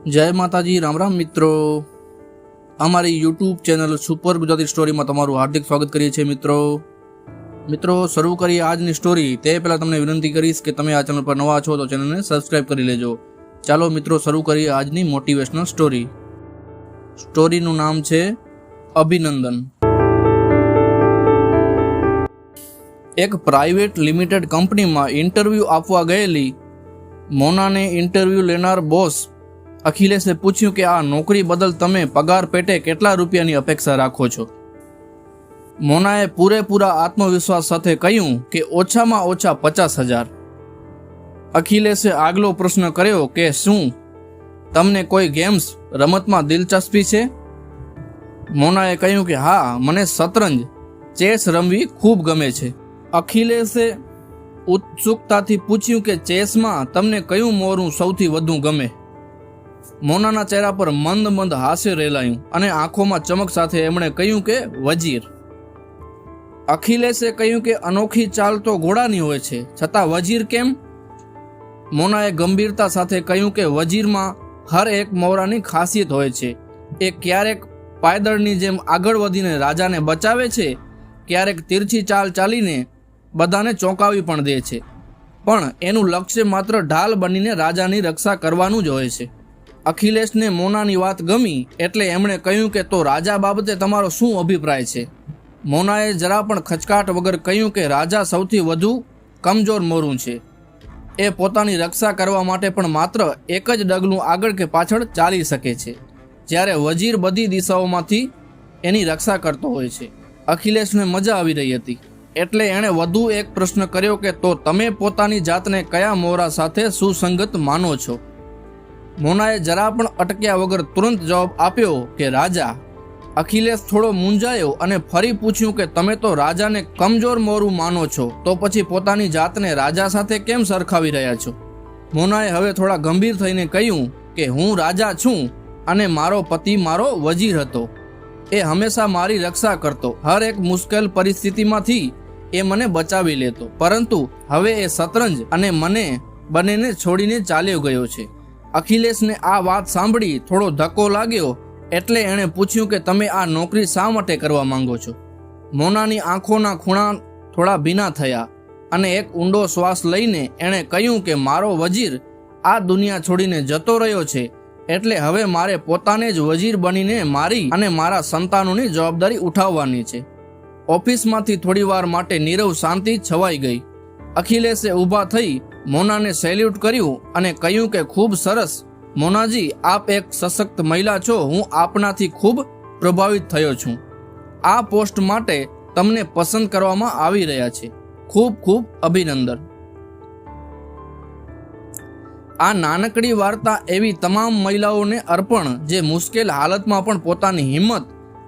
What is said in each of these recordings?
जय माताजी राम राम मित्रों। अमारी YouTube channel super Gujarati story में तमारुं हार्दिक स्वागत करीए छीए। मित्रों शरू करिए आजनी स्टोरी। ते पहला तमने विनंती करीश के तमे आ चैनल पर नवा छो तो चैनल ने सब्सक्राइब करी लेजो। चालो मित्रों शरू करिए आजनी मोटिवेशनल स्टोरी। स्टोरीनुं नाम छे अभिनंदन। एक प्राइवेट लिमिटेड कंपनी में इंटरव्यू आपवा गयेली मोना ने इंटरव्यू लेनार बॉस अखिलेशे पूछ्યું કે આ નોકરી બદલ તમે પગાર પેટે કેટલા રૂપિયાની અપેક્ષા રાખો છો। મોનાએ પૂરેપૂરા આત્મવિશ્વાસ સાથે કહ્યું કે ઓછામાં ઓછા 50,000। અખિલેશે આગલો પ્રશ્ન કર્યો કે શું તમને કોઈ ગેમ્સ રમતમાં દિલચસ્પી છે? મોનાએ કહ્યું કે હા, મને શતરંજ ચેસ રમવી ખૂબ ગમે છે। અખિલેશે ઉત્સુકતાથી પૂછ્યું કે ચેસમાં તમને કયું મોરું સૌથી વધુ ગમે? મોનાના ચહેરા પર મંદ મંદ હાસ્ય રેલાયું અને આંખોમાં ચમક સાથે એમણે કહ્યું કે વજીર। અખિલેશે કહ્યું કે અનોખી ચાલ તો ઘોડાની હોય છે, છતાં વજીર કેમ? મોનાએ ગંભીરતા સાથે કહ્યું કે વજીરમાં હર એક મોરાની ખાસિયત હોય છે। એ ક્યારેક પાયદળની જેમ આગળ વધીને રાજાને બચાવે છે, ક્યારેક તીરછી ચાલ ચાલીને બધાને ચોંકાવી પણ દે છે, પણ એનું લક્ષ્ય માત્ર ઢાલ બનીને રાજાની રક્ષા કરવાનું જ હોય છે। અખિલેશને મોનાની વાત ગમી એટલે એમણે કહ્યું કે તો રાજા બાબતે તમારો શું અભિપ્રાય છે? મોનાએ જરા પણ ખચકાટ વગર કહ્યું કે રાજા સૌથી વધુ કમજોર મોરું છે। એ પોતાની રક્ષા કરવા માટે પણ માત્ર એક જ ડગલું આગળ કે પાછળ ચાલી શકે છે, જ્યારે વજીર બધી દિશાઓમાંથી એની રક્ષા કરતો હોય છે। અખિલેશને મજા આવી રહી હતી એટલે એણે વધુ એક પ્રશ્ન કર્યો કે તો તમે પોતાની જાતને કયા મોરા સાથે સુસંગત માનો છો? મોનાએ જરા પણ અટક્યા વગર તુરંત જવાબ આપ્યો કે રાજા। અખિલેશ થોડો મૂંઝાયો અને ફરી પૂછ્યું કે તમે તો રાજાને કમજોર મોરું માનો છો, તો પછી પોતાની જાતને રાજા સાથે કેમ સરખાવી રહ્યા છો? મોનાએ હવે થોડા ગંભીર થઈને કહ્યું કે હું રાજા છું અને મારો પતિ મારો વજીર હતો। એ હંમેશા મારી રક્ષા કરતો, હર એક મુશ્કેલ પરિસ્થિતિમાંથી એ મને બચાવી લેતો, પરંતુ હવે એ શતરંજ અને મને બંનેને છોડીને ચાલ્યો ગયો છે। અખિલેશને આ વાત સાંભળી થોડો ધક્કો લાગ્યો એટલે એણે પૂછ્યું કે તમે આ નોકરી શા માટે કરવા માંગો છો? મોનાની આંખોના ખૂણા થોડા ભીના થયા અને એક ઊંડો શ્વાસ લઈને એણે કહ્યું કે મારો વજીર આ દુનિયા છોડીને જતો રહ્યો છે, એટલે હવે મારે પોતાને જ વજીર બનીને મારી અને મારા સંતાનોની જવાબદારી ઉઠાવવાની છે। ઓફિસમાંથી થોડીવાર માટે નીરવ શાંતિ છવાઈ ગઈ। અખિલેશે ઊભા થઈ મોનાને સેલ્યુટ કર્યું અને કહ્યું કે ખૂબ સરસ મોનાજી, આપ એક સશક્ત મહિલા છો, હું આપનાથી ખૂબ પ્રભાવિત થયો છું। આ પોસ્ટ માટે તમને પસંદ કરવામાં આવી રહ્યા છે, ખૂબ ખૂબ અભિનંદન। આ નાનકડી વાર્તા એવી તમામ મહિલાઓને અર્પણ જે મુશ્કેલ હાલતમાં પણ પોતાની હિંમત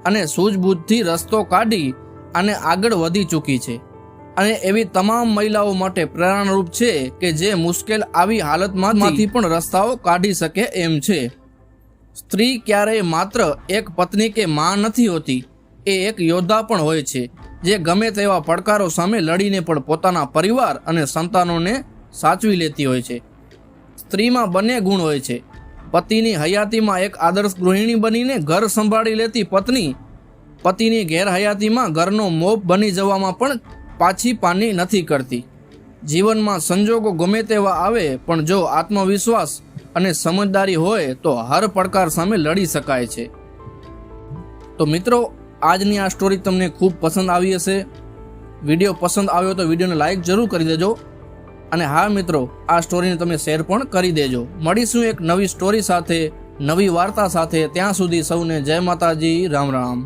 અને સૂઝબૂઝથી રસ્તો કાઢી અને આગળ વધી ચૂકી છે, અને એવી તમામ મહિલાઓ માટે પ્રેરણારૂપ છે કે જે મુશ્કેલ આવી હાલતમાંથી પણ રસ્તાઓ કાઢી શકે એમ છે। સ્ત્રી ક્યારેય માત્ર એક પત્ની કે માં નથી હોતી, એ એક યોદ્ધા પણ હોય છે જે ગમે તેવા પડકારો સામે લડીને પણ પોતાના પરિવાર અને સંતાનોને સાચવી લેતી હોય છે। સ્ત્રીમાં બંને ગુણ હોય છે, પતિની હયાતીમાં એક આદર્શ ગૃહિણી બનીને ઘર સંભાળી લેતી પત્ની, પતિની ગેરહયાતીમાં ઘરનો મોપ બની જવામાં પણ પાછી પાની નથી કરતી। જીવનમાં સંજોગો ગમે તેવા આવે પણ જો આત્મવિશ્વાસ અને સમજદારી હોય તો હર પડકાર સામે લડી શકાય છે। તો મિત્રો, આજની આ સ્ટોરી તમને ખૂબ પસંદ આવી હશે। વિડીયો પસંદ આવ્યો તો વિડીયોને લાઈક જરૂર કરી દેજો, અને હા મિત્રો, આ સ્ટોરીને તમે શેર પણ કરી દેજો। મળીશું એક નવી સ્ટોરી સાથે, નવી વાર્તા સાથે। ત્યાં સુધી સૌને જય માતાજી, રામ રામ।